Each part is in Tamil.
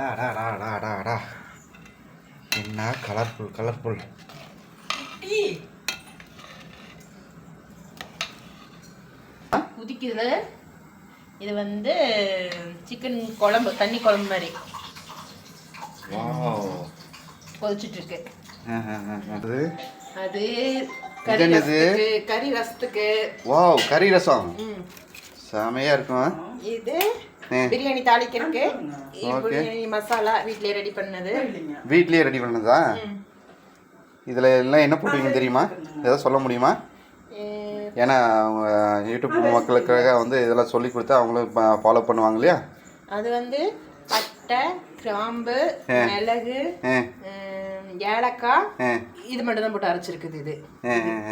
அடா என்ன கலர்ஃபுல் குதிக்குது. இது வந்து சிக்கன் குழம்பு, தண்ணி குழம்பு மாதிரி கொதிச்சுட்டு இருக்கு. அது கறி ரசத்துக்கு. வாவ், கறி ரசம் செமையா இருக்கும். இது பிரியாணி தாளிக்கிறதுக்கு பிரியாணி மசாலா வீட்லயே ரெடி பண்ணதா? இதுல எல்லாம் என்ன போடுவீங்க தெரியுமா? ஏதாவது சொல்ல முடியுமா? ஏன்னா அவங்க யூடியூப் மக்களுக்காக வந்து இதெல்லாம் சொல்லி கொடுத்தா அவங்களும் ஃபாலோ பண்ணுவாங்க இல்லையா? அது வந்து பட்டை, கிராம்பு, மிளகு, ஏலக்காய், இது மட்டும் தான் போட்டு அரைச்சிருக்குது. இது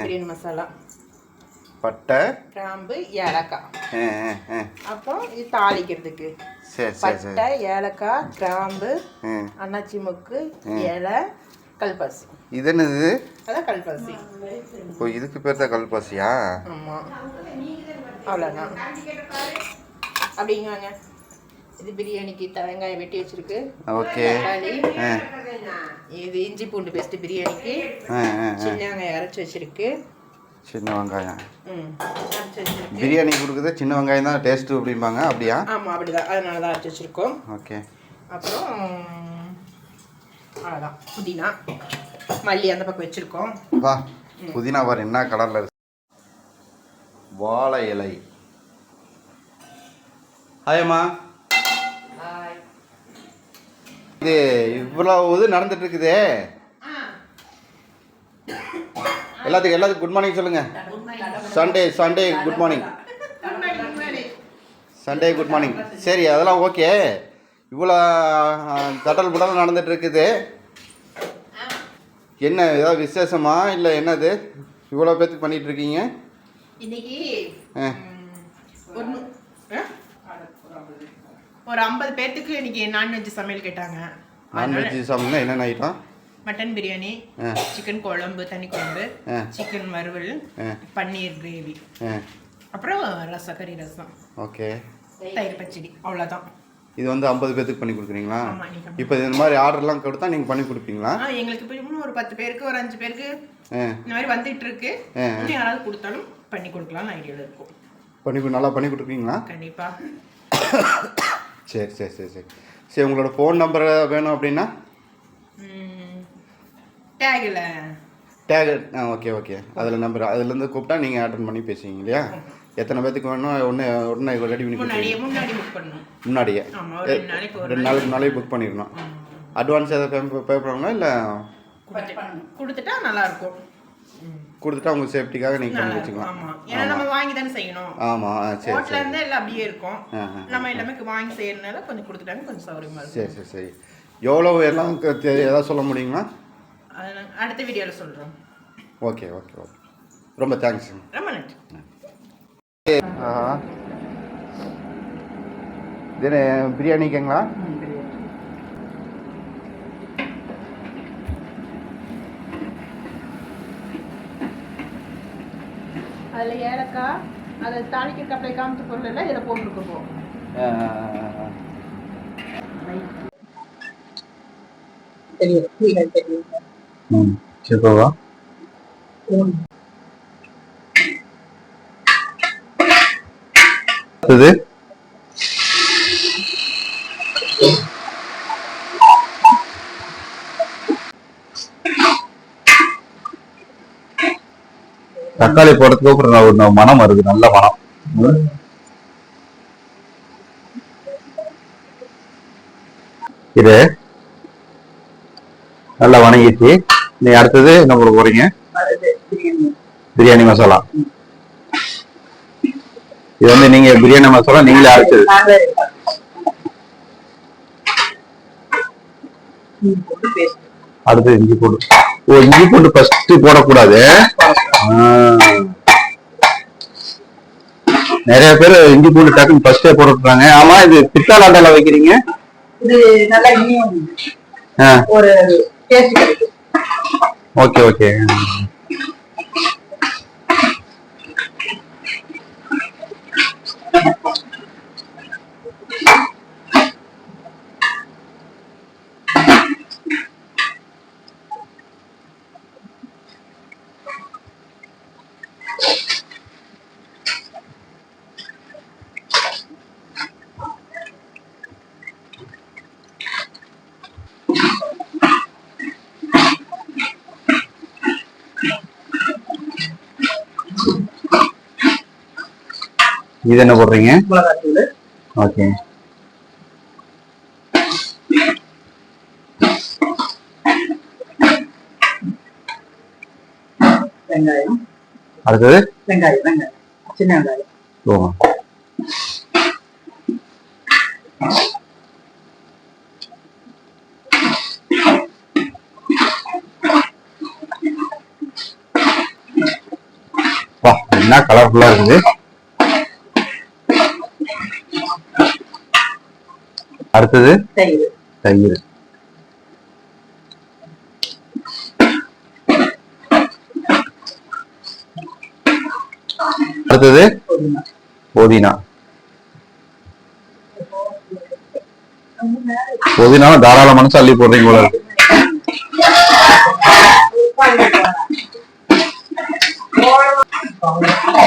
பிரியாணி மசாலா. பட்டை, கிராம்பு, ஏலக்காய். அப்புறம் இது தாளிக்கிறதுக்கு பட்டை, ஏலக்காய், கிராம்பு, அன்னாச்சி மொக்கு, இலை, கல்பாசி. இது என்னது? அதான் கல்பாசி. ஓ, இதுக்கு பேர் தான் கல்பாசியா? ஆமாம், அவ்வளோதான். அப்படிங்க. இது பிரியாணிக்கு வெங்காயம் வெட்டி வச்சிருக்கு. ஓகே. இது இஞ்சி பூண்டு பேஸ்ட் பிரியாணிக்கு. சின்ன வெங்காயம் அரைச்சி வச்சிருக்கு. சின்ன வெங்காயம் பிரியாணி கொடுக்குறது சின்ன வெங்காயம் தான் டேஸ்ட்டு அப்படிம்பாங்க. அப்படியா? ஆமாம், அப்படிதான். அதனால தான் அரைச்சி வச்சிருக்கோம். ஓகே. அப்புறம் அவ்வளோதான். புதினா, மல்லி அந்த பக்கம் வச்சிருக்கோம். வா, புதினா பாரு என்ன கலரில் இருக்கு. வாழை இலை. ஹாயம்மா. இது இவ்வளவு இது நடந்துட்டு இருக்குதே. எல்லாத்துக்கும் குட் மார்னிங் சொல்லுங்க. Sunday good morning. Sunday good morning. சரி, அதெல்லாம் ஓகே. இவ்வளோ தட்டல் புடல் நடந்துட்டு இருக்குது. என்ன ஏதாவது விசேஷமா இல்லை என்னது இவ்வளோ பேத்துக்கு பண்ணிட்டு இருக்கீங்க இன்னைக்கு? ஒரு 50 பேத்துக்கு இன்னைக்கு நான்வெஜ் சமையல் கேட்டாங்க. நான்வெஜ் சமையல் என்னென்ன ஐட்டம்? மட்டன் பிரியாணி, சிக்கன் குழம்பு, தண்ணி குழம்பு, சிக்கன் வறுவல், பன்னீர் கிரேவி, அப்புறம் கறி ரசம். ஓகே. தயிர் பச்சடி. அவ்வளோதான். இது வந்து 50 பேத்துக்கு பண்ணி கொடுக்குறீங்களா? இப்போ இந்த மாதிரி ஆர்டர்லாம் கொடுத்தா நீங்கள் பண்ணி கொடுப்பீங்களா? எங்களுக்கு இப்போ இன்னும் ஒரு 10 பேருக்கு, ஒரு 5 பேருக்கு இந்த மாதிரி வந்துட்டு இருக்கு. இன்னும் யாராவது கொடுத்தாலும் பண்ணி கொடுக்கலாம்னு ஐடியாவில் இருக்கும். நல்லா பண்ணி கொடுப்பீங்களா? கண்டிப்பாக. சரி, உங்களோட ஃபோன் நம்பர் வேணும் அப்படின்னா டேக். ஓகே. அதில் நம்பர் அதுலேருந்து கூப்பிட்டா நீங்கள் அட்டன் பண்ணி பேசுவீங்க இல்லையா? எத்தனை பேத்துக்கு வேணும் உடனே ரெடி பண்ணி முன்னாடியே 2 நாளைக்கு முன்னாலே புக் பண்ணிடணும். அட்வான்ஸ் எதாவது பே பண்ணுவாங்களா இல்லை கொடுத்துட்டா நல்லாயிருக்கும்? கொடுத்துட்டா உங்கள் சேஃப்டிக்காக நீங்கள் பண்ணி வச்சுக்கலாம். ஏன்னா நம்ம வாங்கி தானே செய்யணும். ஆமாம், சரி. ஹோட்டலில் இருந்தால் எல்லாம் அப்படியே இருக்கும். நம்ம எல்லாமே வாங்கி செய்யறதுனால கொஞ்சம் கொடுத்துட்டாங்க, கொஞ்சம் சௌகரியமாக இருக்கும். சரி. எவ்வளோ எல்லாம் ஏதாவது சொல்ல முடியுங்களா? அதை அடுத்த வீடியோவில் சொல்கிறோம். ஓகே. ரொம்ப தேங்க்ஸ். ரொம்ப நன்றி. இது பிரியாணிக்குங்களா? அதில் ஏலக்காய், அதை தாளிக்க கப்பலை காமிச்ச பொருள் எல்லாம் இதில் போட்டுருக்கோம். சரிவா. அது தக்காளி போடுறதுக்கு அப்புறம் ஒரு மனம் வருது, நல்ல மனம். இது நல்லா வணங்கிச்சு. நீ அடுத்தது என்ன போட போறீங்க? பிரியாணி மசாலா. இது வந்து நீங்க பிரியாணி மசாலா நீங்களே அரைச்சது. அடுத்து இஞ்சி பூண்டு. இஞ்சி பூண்டு ஃபர்ஸ்ட் போடக்கூடாது. நிறைய பேர் இஞ்சி பூண்டு டக்குன்னு ஃபர்ஸ்டே போட்டுறாங்க. ஆமா, இது பித்தளை அண்டையில வைக்கிறீங்க. இது நல்லா இனியும் ஒரு டேஸ்ட் கிடைக்கும். ஓகே. இது என்ன போடுறீங்க? மிளகாத்தூள். ஓகே. வெங்காயம். அடுத்தது வெங்காயம் சின்ன வெங்காயம். ஓ. வா, என்ன கலர்ஃபுல்லா இருக்குது. அடுத்தது தயிர். தயிர். அடுத்தது புதினா. புதினா தாராள மனசு அள்ளி போடுறீங்க போல இருக்கு.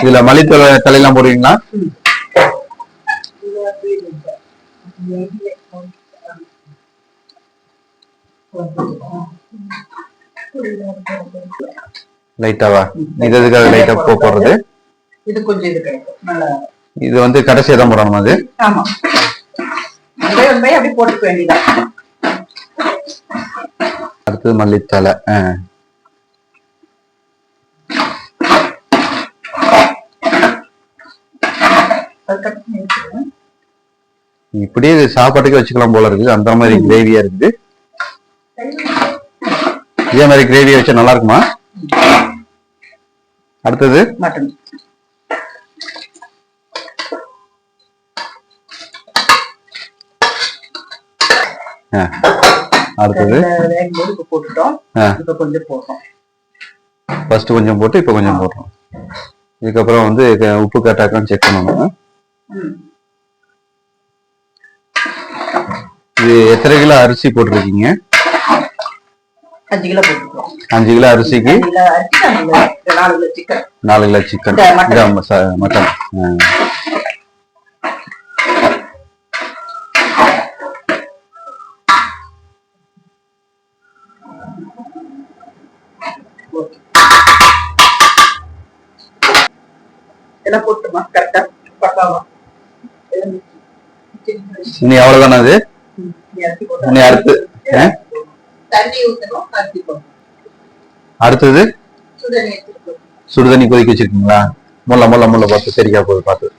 இதுல மல்லித்தலை தலையெல்லாம் போடுவீங்களா? லைட்டாவா? இது எதுக்காக லைட்டா போடுறது? இது கொஞ்சம் இது நல்லா. இது வந்து கடைசியா தான் போடணும் அது. ஆமா, அப்படி போட்டுக்க வேண்டியதான். அடுத்தது மல்லித்தலை. இப்படியே சாப்பாட்டுக்கு வச்சுக்கலாம் போல இருக்குது. அந்த மாதிரி கிரேவியா இருக்குது. இதே மாதிரி கிரேவியா வச்சா நல்லா இருக்குமா? அடுத்தது மட்டன். அடுத்தது போட்டுட்டோம். இப்ப கொஞ்சம் போட்டோம். ஃபர்ஸ்ட் கொஞ்சம் போட்டு இப்ப கொஞ்சம் போடுறோம். இதுக்கப்புறம் வந்து உப்பு கரெக்டாக செக் பண்ணணும். இது எத்தனை கிலோ அரிசி போட்டிருக்கீங்க? 5 கிலோ போட்டுருக்கோம். 5 கிலோ அரிசிக்கு 4 kilo chicken. 4 kilo chicken mutton. எல்லாம் போட்டுமா கரெக்டா பக்காவா? இனி அவ்வளவுதானே அது? இனி அடுத்து தண்ணி ஊத்தணும். அடுத்தது சுடுதண்ணி கொதிக்க வச்சிருக்கீங்களா? முள்ள பார்த்து சரியா போகுது பார்த்து.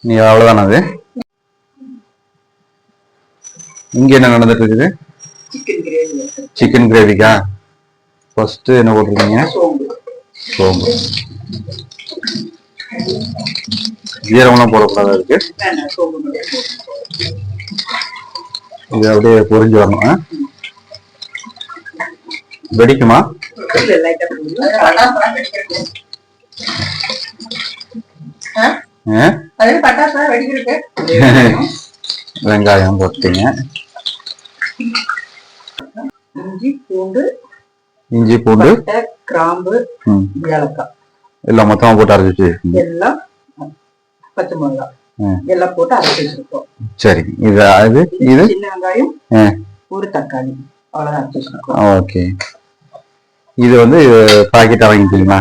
நீ அவ்வளவுதானே அது? இங்க என்ன நடந்துட்டு இருக்குது? சிக்கன் கிரேவிக்கா? ஃபர்ஸ்ட் என்ன போட்டிருக்கீங்க? சோம்பு. ஜீரகம்லாம் போடக்கூடாது இருக்கு. இது அப்படியே பொரிஞ்சு வரணும். வெடிக்குமா? வெங்காயம் போட்டீங்க. இஞ்சி பூண்டு கிராம்பு ஏலக்காய் எல்லாம் மொத்தமா போட்டு அரைச்சு எல்லாம் பச்சை மிளகாய் எல்லாம் போட்டு அரைச்சு வச்சிருக்கோம். சரி. இது சின்ன வெங்காயம் ஒரு தக்காளி அவ்வளவுதான் அரைச்சு வச்சிருக்கோம். ஓகே. இது வந்து பாக்கெட் வாங்கிக்கீங்களா?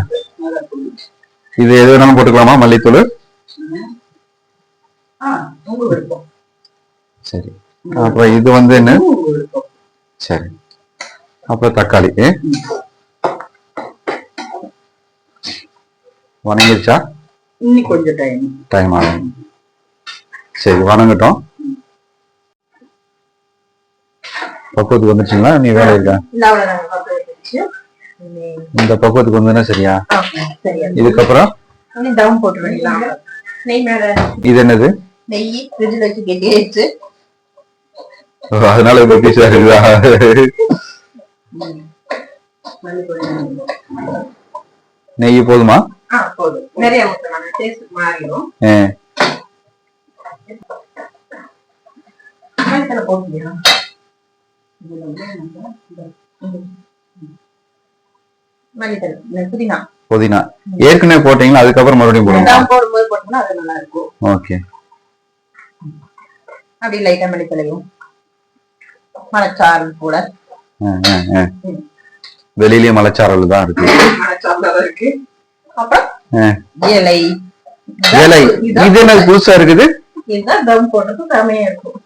இது எது வேணாலும் போட்டுக்கலாமா? மல்லித்தூள். சரி. அப்புறம் இது வந்து என்ன? சரி. அப்புறம் தக்காளி வணங்கிடுச்சா? இன்னும் கொஞ்சம் டைம் ஆகும். சரி, வணங்கட்டும். பக்குவத்துக்கு வந்துச்சுங்களா? நீ வேலை இருக்கா? இந்த பக்குவத்துக்கு வந்ததுன்னா சரியா? இதுக்கப்புறம் இது என்னது? நெய் ஃப்ரிட்ஜ்ல வச்சு கெட்டியாச்சு. அதனால பீஸா இருக்குதா? நெய் போதுமா? போதும். நிறைய ஊத்தலாம், டேஸ்ட் மாறிடும். மல்லித்தலை போட்டுக்கலாம். மல்லித்தலை, புதினா. புதினா ஏற்கனவே போட்டீங்களா? அதுக்கப்புறம் மறுபடியும் போடுங்க. போடும்போது போட்டோம்னா அது நல்லா இருக்கும். ஓகே. அப்படி லைட்டா மல்லித்தலையும் மலைச்சாறு கூட. வெளியிலயே மலைச்சாரல் தான் இருக்கு. இருக்கு. அப்புறம் இலை. இலை இது என்ன புதுசா இருக்குது? இதுதான் தம் போடுறது செமையா இருக்கும்.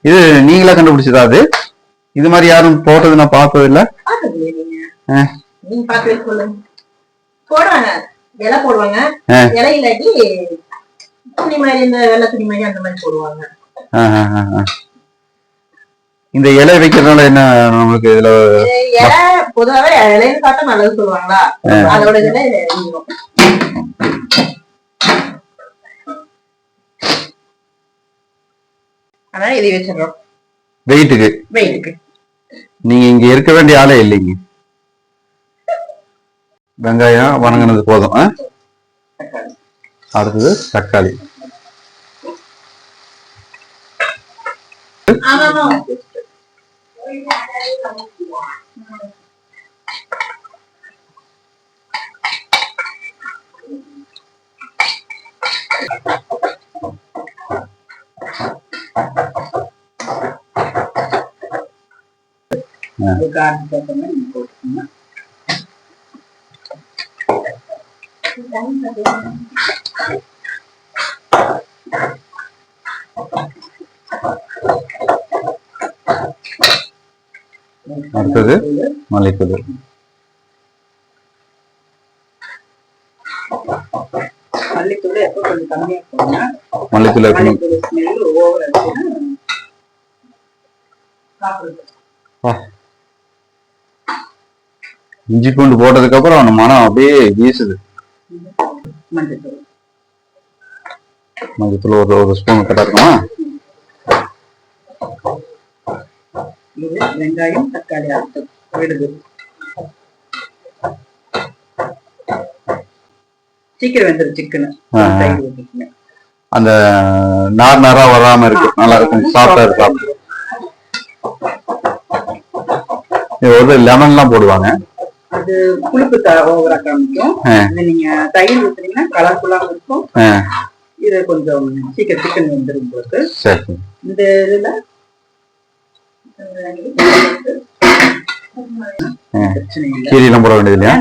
இது நீங்களா கண்டுபிடிச்சதா? அது இது மாதிரி யாரும் போட்டது நான் பார்த்தது இல்ல. நீங்க பாத்து சொல்லுங்க. போடுவாங்க, இலை போடுவாங்க. இலை இல்லாட்டி துணி மாதிரி, இந்த வெள்ளை துணி மாதிரி அந்த மாதிரி போடுவாங்க. இந்த இலை வைக்கிறதுனால என்ன நமக்கு இதுல? இலை பொதுவாவே இலைன்னு காட்ட நல்லது சொல்லுவாங்களா, அதோட இதுல எழுதிடும். அதனால இதை வச்சிடறோம் வெயிட்டுக்கு. நீங்க இங்க இருக்க வேண்டிய ஆளே இல்லைங்க. வெங்காயம் வணங்கினது போதும். அடுத்தது தக்காளி. அடுத்தது மல்லித்தூள். மல்லித்தூள் எப்போ கொஞ்சம் கம்மியா போடுங்க. மல்லித்தூள் இஞ்சி பூண்டு போட்டதுக்கு அப்புறம் அந்த மனம் அப்படியே வீசுது. மஞ்சத்தூள் ஒரு ஸ்பூன் கரெக்டா இருக்குமா? வெங்காயம் தக்காளி அரைச்சு விடுது. சீக்கிரம் வெந்துடும் சிக்கன். அந்த நார் நாரா வராம இருக்கு, நல்லா இருக்கும், சாப்பிட்டா இருக்கு. ஒரு லெமன் எல்லாம் போடுவாங்க, அது புளிப்பு ஓவரா காமிக்கும். நீங்க தயிர் ஊத்துனீங்கன்னா கலர்ஃபுல்லாவும் இருக்கும். இது கொஞ்சம் சீக்கிரம் சிக்கன் வந்துடும் உங்களுக்கு. இந்த இதுல கீரையெல்லாம் போட வேண்டியது இல்லையா?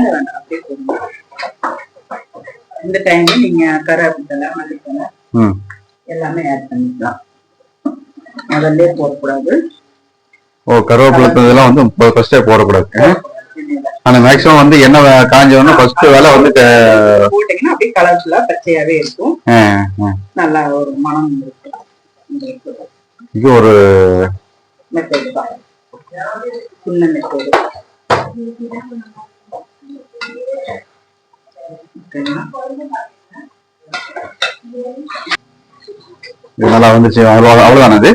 இந்த டைம்ல நீங்க கருவேப்பிலை, மல்லித்தலை எல்லாமே ஆட் பண்ணிக்கலாம். முதல்ல போடக்கூடாது. கருவேப்பிலை இதெல்லாம் வந்து ஃபர்ஸ்டே போடக்கூடாது. ஆனா மேக்ஸிமம் வந்து என்ன காஞ்சவொன்னு ஃபர்ஸ்ட் வேலை வந்து போட்டீங்கன்னா அப்படியே கலர்ஃபுல்லா பச்சையாவே இருக்கும். நல்லா ஒரு மனம் இருக்கும். இது ஒரு மெத்தட் தான், சின்ன மெத்தட். நல்லா வந்துச்சு. அவ்வளவுதானே? அது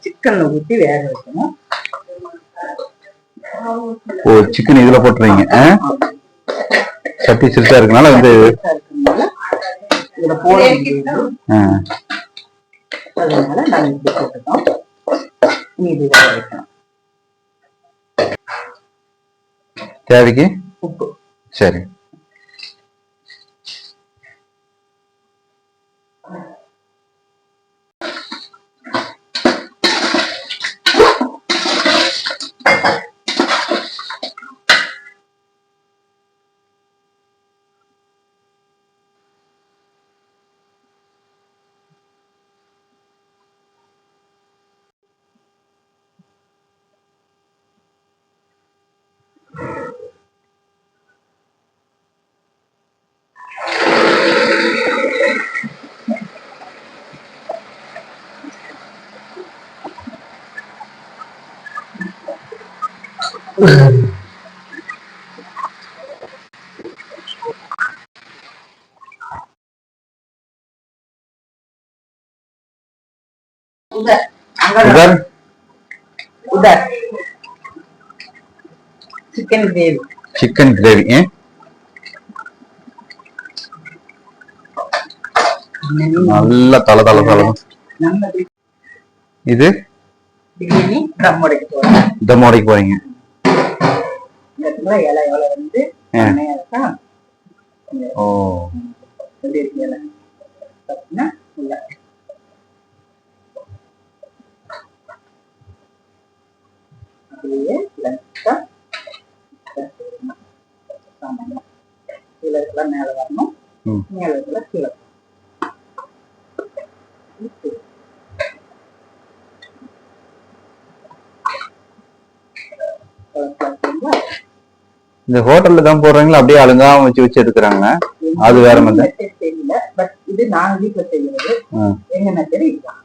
சிக்கன்ல ஊத்தி வேக வைக்கணும். சிக்கன் இதுல போட்டுறீங்க. சட்டி சிறுசா இருக்கனால வந்து இதுல போட முடியாது. அதனால நாங்க இப்படி போட்டுட்டோம். மீதி வேக வைக்கணும். தேவைக்கு உப்பு. சரி. உதர் சிக்கன் கிரேவி. சிக்கன் கிரேவி நல்லா தலை தலை தலை. இது பிரியாணி தம் உடைக்க போறோம். தம் உடைக்க போறீங்க. இலை எவ்வளவு வந்து எண்ணெயா இருக்கா? ஓ எப்படி இருக்கு இலை பார்த்தீங்கன்னா இல்ல அப்படியே லெஃப்டா கீழே இருக்கலாம் மேல வரணும், மேல இருக்கலாம் கீழே. இந்த ஹோட்டல்ல தான் போடுறீங்களா அப்படியே அழுங்கா வச்சு எடுக்கிறாங்க? அது வேற மாதிரி தெரியல. பட் இது நான் வீட்டுல செய்யறது. எங்க மெத்தட் இதுதான்.